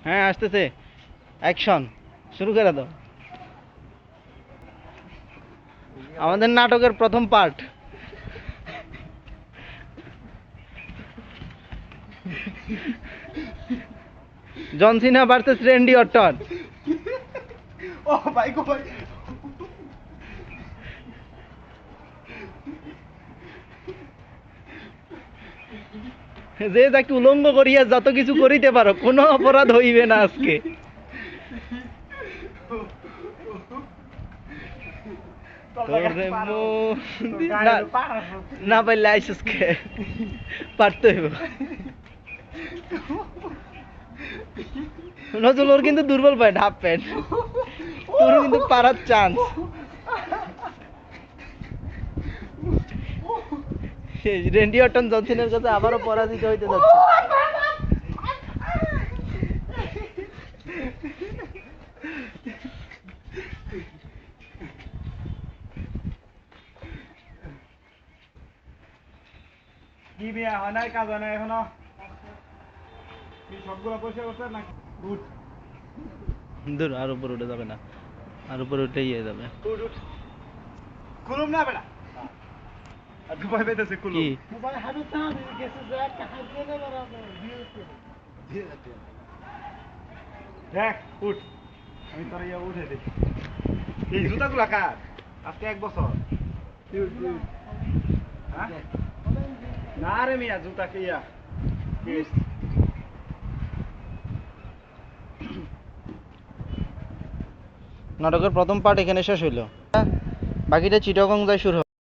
হ্যাঁ আসতেছে, অ্যাকশন শুরু করে দাও। আমাদের নাটকের প্রথম পার্ট। জন সিনা ভার্সেস রেন্ডি অর্টন। ও ভাই গো ভাই, যে যাকে উলঙ্গ করিয়া যত কিছু করিতে পারো, কোনো অপরাধ হইবে না আজকে। তোরে না পাইলে আইসিস কে পারতে হইব। নজরুল ওর কিন্তু দুর্বল প্যান্ট, হাফ প্যান্ট, তোর কিন্তু পারার চান্স। রেন্ডি অর্টন জনসনের কাছে আবারও পরাজিত হইতে যাচ্ছে। কি বিয়া হয় নাই, কাজ হয় না এখনো? কি সবগুলো পয়সা করছে নাকি? উঠ দূর, আর উপর উঠে যাবে না, আর উপর উঠে ইয়ে যাবে। উঠ উঠ, কুলুম না বেটা, আর দুবাই পেতেছে কুলুম। কি দেখ উঠ, আমি তোর ইয়া উঠে দিই। এই জুতাগুলা কার? আজকে 1 বছর। হ্যাঁ? না রে মিয়া, জুতা কি ইয়া কিস? নাটকের প্রথম পার্ট এখানে শেষ হইল, বাকিটা চিটাগং যায় শুরু হবে।